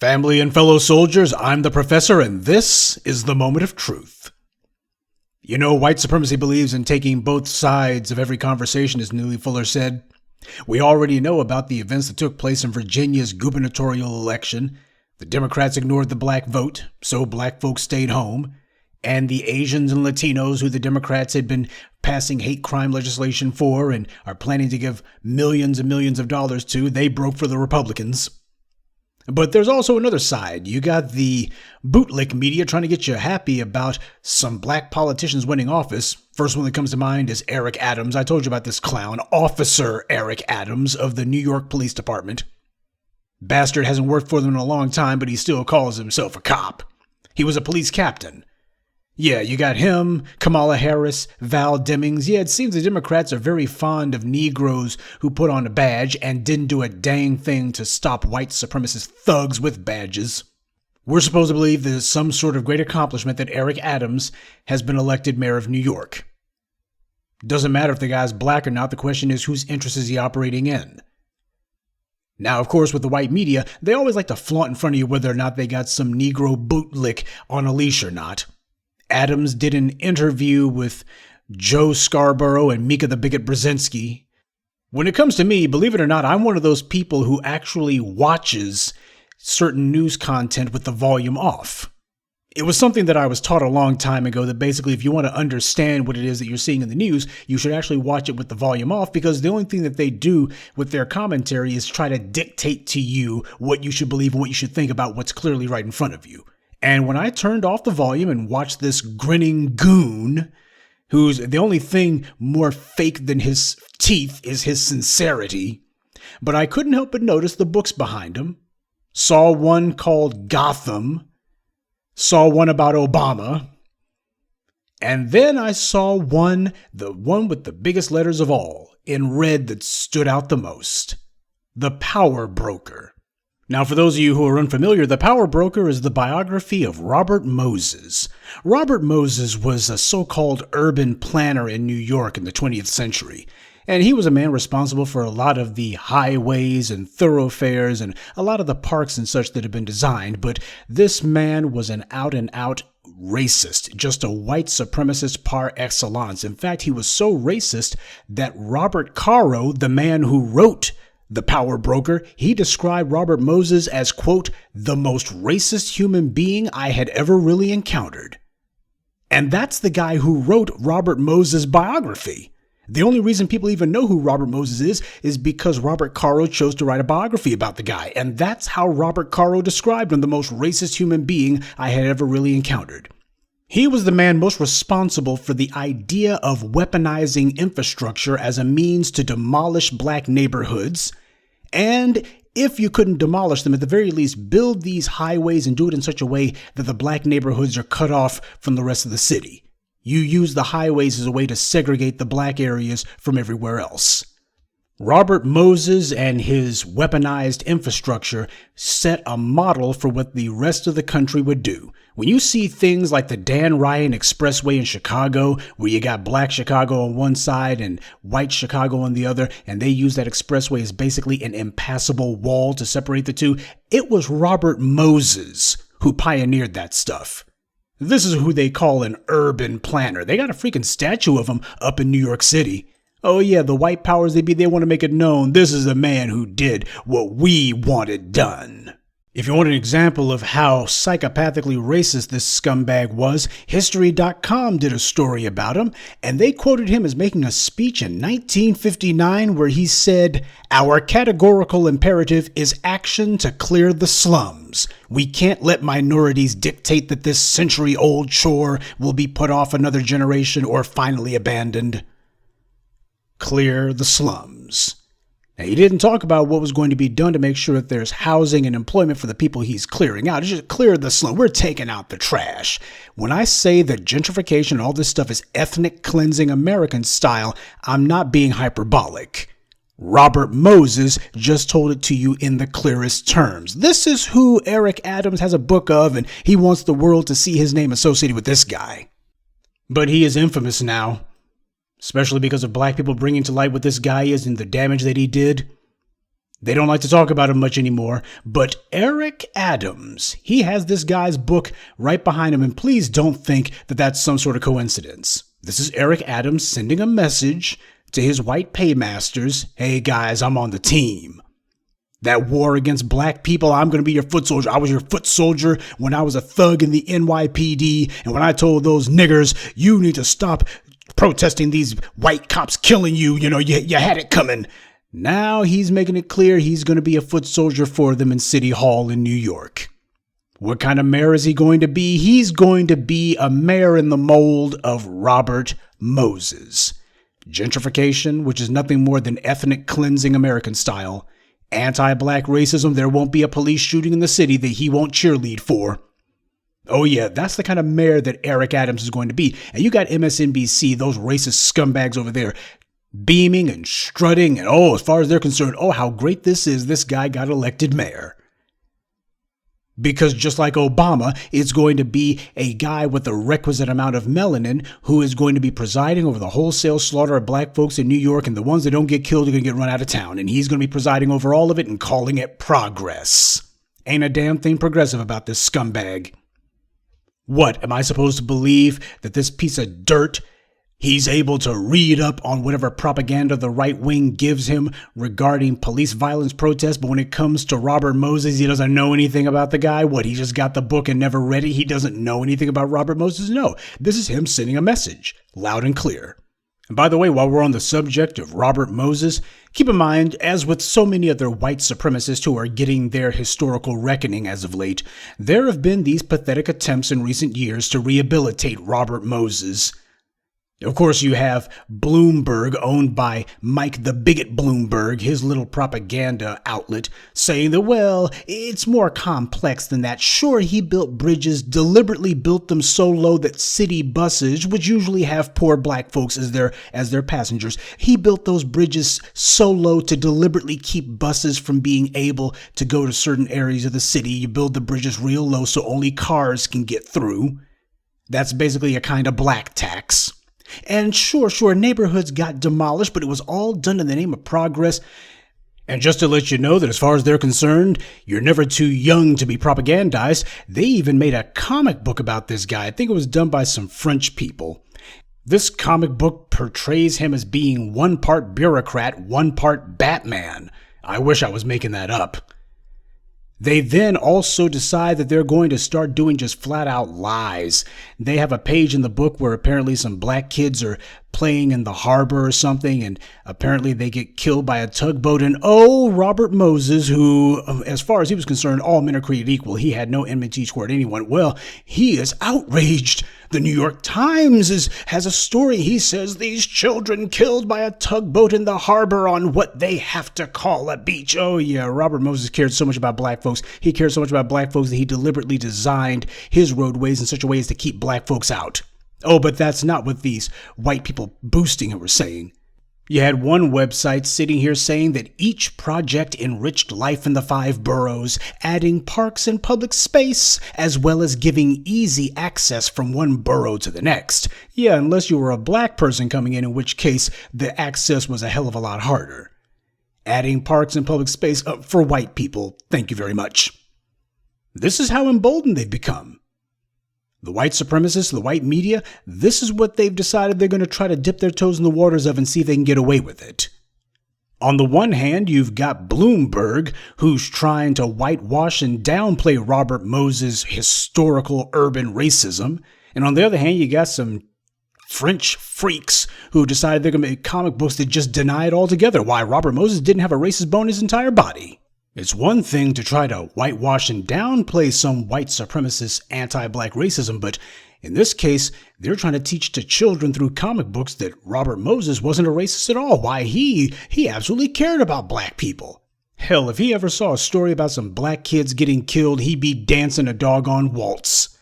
Family and fellow soldiers, I'm the professor, and this is the moment of truth. You know, white supremacy believes in taking both sides of every conversation, as Neely Fuller said. We already know about the events that took place in Virginia's gubernatorial election. The Democrats ignored the black vote, so black folks stayed home. And the Asians and Latinos, who the Democrats had been passing hate crime legislation for and are planning to give millions and millions of dollars to, they broke for the Republicans. But there's also another side. You got the bootlick media trying to get you happy about some black politicians winning office. First one that comes to mind is Eric Adams. I told you about this clown, Officer Eric Adams of the New York Police Department. Bastard hasn't worked for them in a long time, but he still calls himself a cop. He was a police captain. Yeah, you got him, Kamala Harris, Val Demings. Yeah, it seems the Democrats are very fond of Negroes who put on a badge and didn't do a dang thing to stop white supremacist thugs with badges. We're supposed to believe there's some sort of great accomplishment that Eric Adams has been elected mayor of New York. Doesn't matter if the guy's black or not, the question is whose interest is he operating in? Now, of course, with the white media, they always like to flaunt in front of you whether or not they got some Negro bootlick on a leash or not. Adams did an interview with Joe Scarborough and Mika the Bigot Brzezinski. When it comes to me, believe it or not, I'm one of those people who actually watches certain news content with the volume off. It was something that I was taught a long time ago that basically if you want to understand what it is that you're seeing in the news, you should actually watch it with the volume off, because the only thing that they do with their commentary is try to dictate to you what you should believe and what you should think about what's clearly right in front of you. And when I turned off the volume and watched this grinning goon, who's the only thing more fake than his teeth is his sincerity, but I couldn't help but notice the books behind him. Saw one called Gotham, saw one about Obama, and then I saw one, the one with the biggest letters of all, in red that stood out the most. The Power Broker. Now, for those of you who are unfamiliar, The Power Broker is the biography of Robert Moses. Robert Moses was a so-called urban planner in New York in the 20th century. And he was a man responsible for a lot of the highways and thoroughfares and a lot of the parks and such that have been designed. But this man was an out-and-out racist, just a white supremacist par excellence. In fact, he was so racist that Robert Caro, the man who wrote The Power Broker, he described Robert Moses as, quote, the most racist human being I had ever really encountered. And that's the guy who wrote Robert Moses' biography. The only reason people even know who Robert Moses is because Robert Caro chose to write a biography about the guy. And that's how Robert Caro described him, the most racist human being I had ever really encountered. He was the man most responsible for the idea of weaponizing infrastructure as a means to demolish black neighborhoods. And if you couldn't demolish them, at the very least, build these highways and do it in such a way that the black neighborhoods are cut off from the rest of the city. You use the highways as a way to segregate the black areas from everywhere else. Robert Moses and his weaponized infrastructure set a model for what the rest of the country would do. When you see things like the Dan Ryan Expressway in Chicago, where you got black Chicago on one side and white Chicago on the other, and they use that expressway as basically an impassable wall to separate the two, it was Robert Moses who pioneered that stuff. This is who they call an urban planner. They got a freaking statue of him up in New York City. Oh yeah, the white powers they want to make it known this is the man who did what we wanted done. If you want an example of how psychopathically racist this scumbag was, History.com did a story about him, and they quoted him as making a speech in 1959 where he said, "Our categorical imperative is action to clear the slums. We can't let minorities dictate that this century-old chore will be put off another generation or finally abandoned." Clear the slums. Now, he didn't talk about what was going to be done to make sure that there's housing and employment for the people he's clearing out. It's just clear the slum. We're taking out the trash. When I say that gentrification and all this stuff is ethnic cleansing American style, I'm not being hyperbolic. Robert Moses just told it to you in the clearest terms. This is who Eric Adams has a book of, and he wants the world to see his name associated with this guy. But he is infamous now. Especially because of black people bringing to light what this guy is and the damage that he did. They don't like to talk about him much anymore, but Eric Adams, he has this guy's book right behind him, and please don't think that that's some sort of coincidence. This is Eric Adams sending a message to his white paymasters. Hey guys, I'm on the team. That war against black people, I'm going to be your foot soldier. I was your foot soldier when I was a thug in the NYPD, and when I told those niggers, you need to stop protesting these white cops killing you, you had it coming. Now he's making it clear he's going to be a foot soldier for them in City Hall in New York. What kind of mayor is he going to be? He's going to be a mayor in the mold of Robert Moses. Gentrification, which is nothing more than ethnic cleansing American style. Anti-black racism, there won't be a police shooting in the city that he won't cheerlead for. Oh yeah, that's the kind of mayor that Eric Adams is going to be. And you got MSNBC, those racist scumbags over there, beaming and strutting, and as far as they're concerned, how great this is, this guy got elected mayor. Because just like Obama, it's going to be a guy with the requisite amount of melanin who is going to be presiding over the wholesale slaughter of black folks in New York, and the ones that don't get killed are going to get run out of town, and he's going to be presiding over all of it and calling it progress. Ain't a damn thing progressive about this scumbag. What, am I supposed to believe that this piece of dirt, he's able to read up on whatever propaganda the right wing gives him regarding police violence protests, but when it comes to Robert Moses, he doesn't know anything about the guy? What, he just got the book and never read it? He doesn't know anything about Robert Moses? No, this is him sending a message, loud and clear. And by the way, while we're on the subject of Robert Moses, keep in mind, as with so many other white supremacists who are getting their historical reckoning as of late, there have been these pathetic attempts in recent years to rehabilitate Robert Moses. Of course, you have Bloomberg, owned by Mike the Bigot Bloomberg, his little propaganda outlet, saying that, well, it's more complex than that. Sure, he built bridges, deliberately built them so low that city buses, which usually have poor black folks as their passengers, he built those bridges so low to deliberately keep buses from being able to go to certain areas of the city. You build the bridges real low so only cars can get through. That's basically a kind of black tax. And sure, neighborhoods got demolished, but it was all done in the name of progress. And just to let you know that as far as they're concerned, you're never too young to be propagandized, they even made a comic book about this guy. I think it was done by some French people. This comic book portrays him as being one part bureaucrat, one part Batman. I wish I was making that up. They then also decide that they're going to start doing just flat out lies. They have a page in the book where apparently some black kids are playing in the harbor or something, and apparently they get killed by a tugboat. And Robert Moses, who, as far as he was concerned, all men are created equal. He had no enmity toward anyone. Well, he is outraged. The New York Times has a story. He says these children killed by a tugboat in the harbor on what they have to call a beach. Oh yeah, Robert Moses cared so much about black folks. He cared so much about black folks that he deliberately designed his roadways in such a way as to keep black folks out. Oh, but that's not what these white people boosting him were saying. You had one website sitting here saying that each project enriched life in the 5 boroughs, adding parks and public space, as well as giving easy access from one borough to the next. Yeah, unless you were a black person coming in which case the access was a hell of a lot harder. Adding parks and public space for white people, thank you very much. This is how emboldened they've become. The white supremacists, the white media, this is what they've decided they're going to try to dip their toes in the waters of and see if they can get away with it. On the one hand, you've got Bloomberg, who's trying to whitewash and downplay Robert Moses' historical urban racism. And on the other hand, you got some French freaks who decided they're going to make comic books that just deny it altogether. Why, Robert Moses didn't have a racist bone in his entire body. It's one thing to try to whitewash and downplay some white supremacist anti-black racism, but in this case, they're trying to teach to children through comic books that Robert Moses wasn't a racist at all. Why, he absolutely cared about black people. Hell, if he ever saw a story about some black kids getting killed, he'd be dancing a doggone waltz.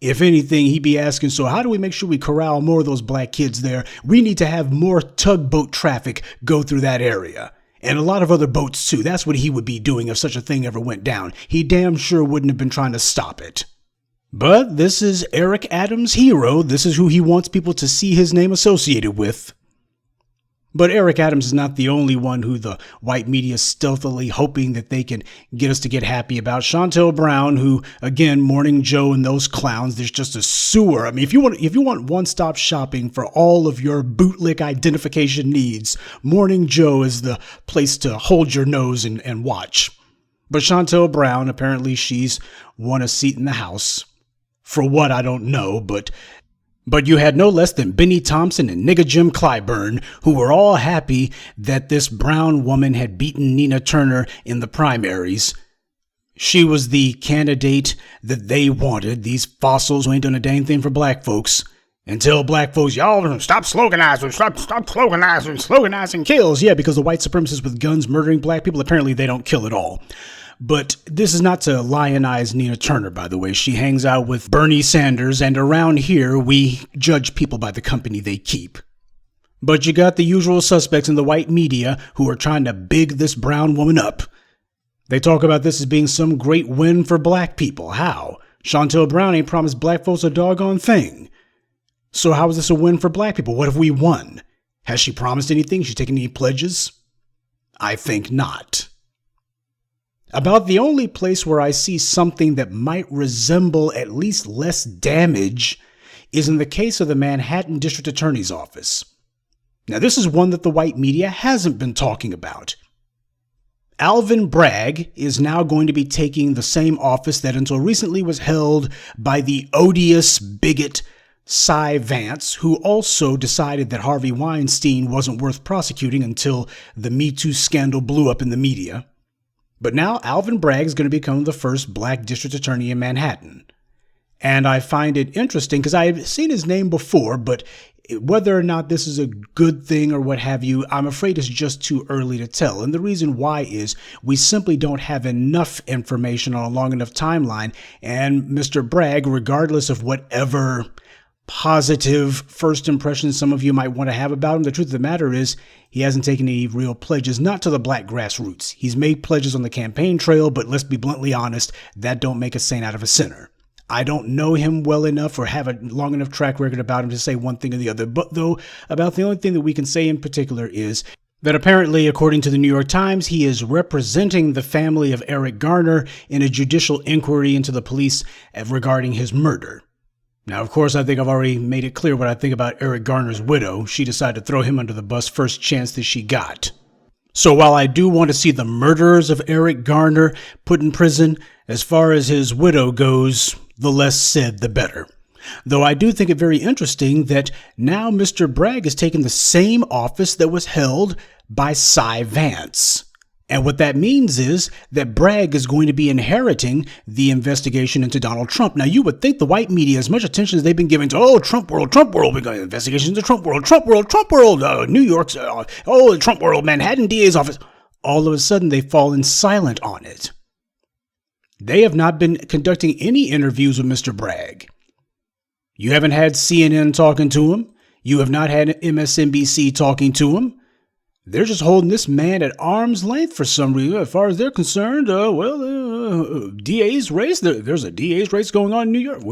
If anything, he'd be asking, so how do we make sure we corral more of those black kids there? We need to have more tugboat traffic go through that area. And a lot of other boats, too. That's what he would be doing if such a thing ever went down. He damn sure wouldn't have been trying to stop it. But this is Eric Adams' hero. This is who he wants people to see his name associated with. But Eric Adams is not the only one who the white media is stealthily hoping that they can get us to get happy about. Chantel Brown, who, again, Morning Joe and those clowns, there's just a sewer. I mean, if you want one-stop shopping for all of your bootlick identification needs, Morning Joe is the place to hold your nose and watch. But Chantel Brown, apparently she's won a seat in the House. For what, I don't know, but you had no less than Benny Thompson and Nigga Jim Clyburn, who were all happy that this brown woman had beaten Nina Turner in the primaries. She was the candidate that they wanted, these fossils who ain't done a dang thing for black folks. Until black folks, y'all stop sloganizing, stop sloganizing kills. Yeah, because the white supremacists with guns murdering black people, apparently they don't kill at all. But this is not to lionize Nina Turner, by the way. She hangs out with Bernie Sanders, and around here, we judge people by the company they keep. But you got the usual suspects in the white media who are trying to big this brown woman up. They talk about this as being some great win for black people. How? Chantel Brown ain't promised black folks a doggone thing. So how is this a win for black people? What have we won? Has she promised anything? She's taken any pledges? I think not. About the only place where I see something that might resemble at least less damage is in the case of the Manhattan District Attorney's Office. Now, this is one that the white media hasn't been talking about. Alvin Bragg is now going to be taking the same office that until recently was held by the odious bigot Cy Vance, who also decided that Harvey Weinstein wasn't worth prosecuting until the Me Too scandal blew up in the media. But now Alvin Bragg is going to become the first black district attorney in Manhattan. And I find it interesting because I have seen his name before, but whether or not this is a good thing or what have you, I'm afraid it's just too early to tell. And the reason why is we simply don't have enough information on a long enough timeline. And Mr. Bragg, regardless of whatever positive first impression some of you might want to have about him, the truth of the matter is he hasn't taken any real pledges, not to the black grassroots. He's made pledges on the campaign trail, but let's be bluntly honest, that don't make a saint out of a sinner. I don't know him well enough or have a long enough track record about him to say one thing or the other. But though, about the only thing that we can say in particular is that apparently, according to the New York Times, he is representing the family of Eric Garner in a judicial inquiry into the police regarding his murder. Now, of course, I think I've already made it clear what I think about Eric Garner's widow. She decided to throw him under the bus first chance that she got. So while I do want to see the murderers of Eric Garner put in prison, as far as his widow goes, the less said, the better. Though I do think it very interesting that now Mr. Bragg has taken the same office that was held by Cy Vance. And what that means is that Bragg is going to be inheriting the investigation into Donald Trump. Now, you would think the white media, as much attention as they've been giving to, Trump world, we got investigations into Trump world, New York's, the Trump world, Manhattan DA's office. All of a sudden, they've fallen silent on it. They have not been conducting any interviews with Mr. Bragg. You haven't had CNN talking to him. You have not had MSNBC talking to him. They're just holding this man at arm's length for some reason. As far as they're concerned, DA's race, there's a DA's race going on in New York.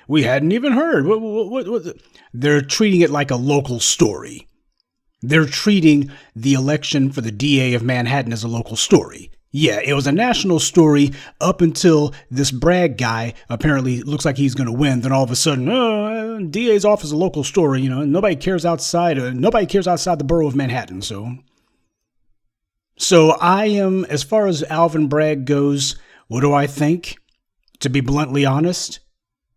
We hadn't even heard. What? They're treating it like a local story. They're treating the election for the DA of Manhattan as a local story. Yeah, it was a national story up until this Bragg guy apparently looks like he's going to win. Then all of a sudden, DA's office is a local story. Nobody cares outside the borough of Manhattan. So I am, as far as Alvin Bragg goes, what do I think? To be bluntly honest,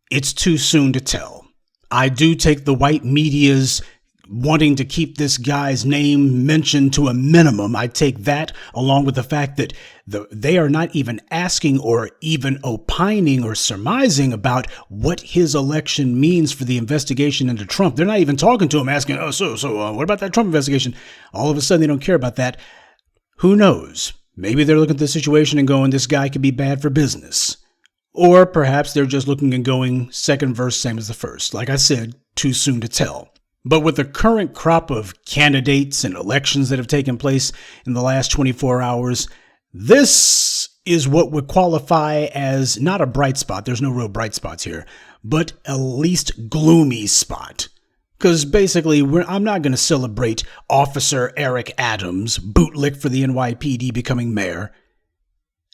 it's too soon to tell. I do take the white media's wanting to keep this guy's name mentioned to a minimum. I take that along with the fact that they are not even asking or even opining or surmising about what his election means for the investigation into Trump. They're not even talking to him asking, what about that Trump investigation? All of a sudden, they don't care about that. Who knows? Maybe they're looking at the situation and going, this guy could be bad for business. Or perhaps they're just looking and going, second verse, same as the first. Like I said, too soon to tell. But with the current crop of candidates and elections that have taken place in the last 24 hours, this is what would qualify as not a bright spot. There's no real bright spots here, but a least gloomy spot. Because basically, I'm not going to celebrate Officer Eric Adams, bootlick for the NYPD, becoming mayor.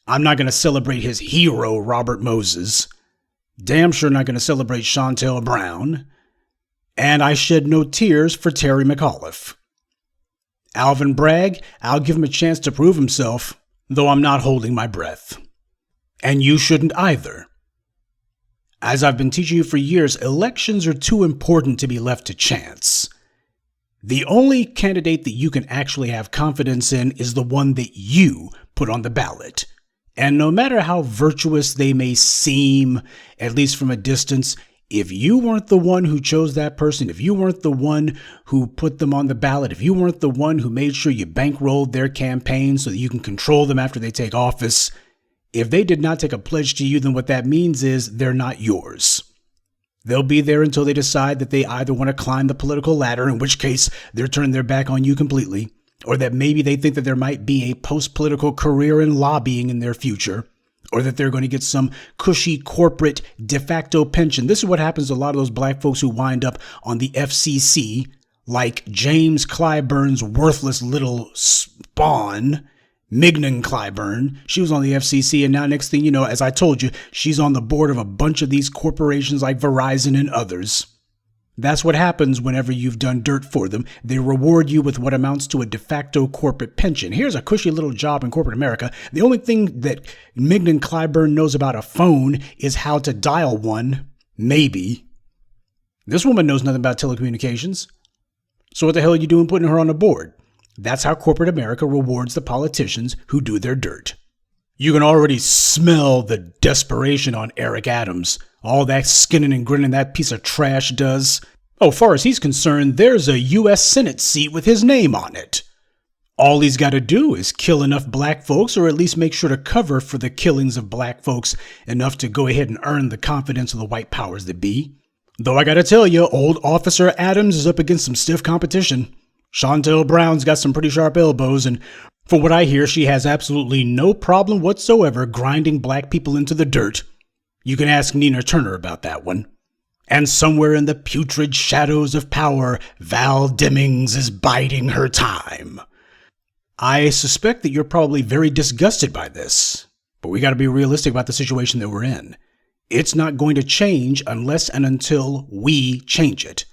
I'm not going to celebrate his hero, Robert Moses. Damn sure not going to celebrate Chantel Brown. And I shed no tears for Terry McAuliffe. Alvin Bragg, I'll give him a chance to prove himself, though I'm not holding my breath. And you shouldn't either. As I've been teaching you for years, elections are too important to be left to chance. The only candidate that you can actually have confidence in is the one that you put on the ballot. And no matter how virtuous they may seem, at least from a distance, if you weren't the one who chose that person, if you weren't the one who put them on the ballot, if you weren't the one who made sure you bankrolled their campaign so that you can control them after they take office, if they did not take a pledge to you, then what that means is they're not yours. They'll be there until they decide that they either want to climb the political ladder, in which case they're turning their back on you completely, or that maybe they think that there might be a post-political career in lobbying in their future, or that they're going to get some cushy corporate de facto pension. This is what happens to a lot of those black folks who wind up on the FCC, like James Clyburn's worthless little spawn, Mignon Clyburn. She was on the FCC, and now next thing you know, as I told you, she's on the board of a bunch of these corporations like Verizon and others. That's what happens whenever you've done dirt for them. They reward you with what amounts to a de facto corporate pension. Here's a cushy little job in corporate America. The only thing that Mignon Clyburn knows about a phone is how to dial one. Maybe. This woman knows nothing about telecommunications. So what the hell are you doing putting her on the board? That's how corporate America rewards the politicians who do their dirt. You can already smell the desperation on Eric Adams. All that skinning and grinning that piece of trash does. Oh, far as he's concerned, there's a U.S. Senate seat with his name on it. All he's got to do is kill enough black folks, or at least make sure to cover for the killings of black folks enough to go ahead and earn the confidence of the white powers that be. Though I gotta tell you, old Officer Adams is up against some stiff competition. Chantel Brown's got some pretty sharp elbows, and for what I hear, she has absolutely no problem whatsoever grinding black people into the dirt. You can ask Nina Turner about that one. And somewhere in the putrid shadows of power, Val Demings is biding her time. I suspect that you're probably very disgusted by this, but we got to be realistic about the situation that we're in. It's not going to change unless and until we change it.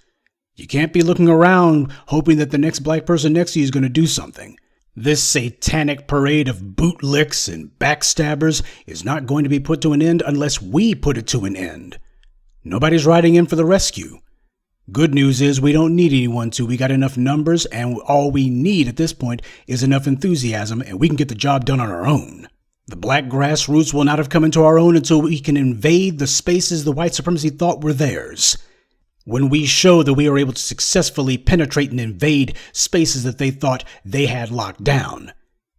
You can't be looking around hoping that the next black person next to you is going to do something. This satanic parade of bootlicks and backstabbers is not going to be put to an end unless we put it to an end. Nobody's riding in for the rescue. Good news is we don't need anyone to. We got enough numbers, and all we need at this point is enough enthusiasm, and we can get the job done on our own. The black grassroots will not have come into our own until we can invade the spaces the white supremacy thought were theirs. When we show that we are able to successfully penetrate and invade spaces that they thought they had locked down,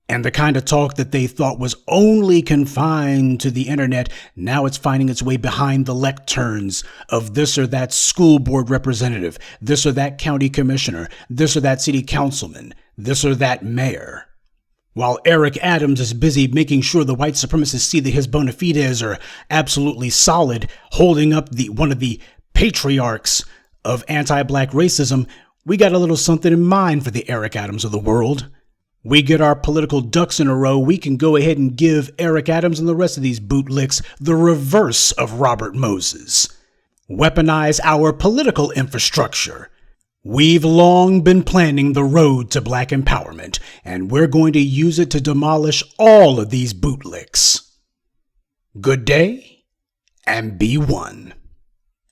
and the kind of talk that they thought was only confined to the internet, now it's finding its way behind the lecterns of this or that school board representative, this or that county commissioner, this or that city councilman, this or that mayor. While Eric Adams is busy making sure the white supremacists see that his bona fides are absolutely solid, holding up one of the patriarchs of anti-black racism, we got a little something in mind for the Eric Adams of the world. We get our political ducks in a row, we can go ahead and give Eric Adams and the rest of these bootlicks the reverse of Robert Moses. Weaponize our political infrastructure. We've long been planning the road to black empowerment, and we're going to use it to demolish all of these bootlicks. Good day, and be one.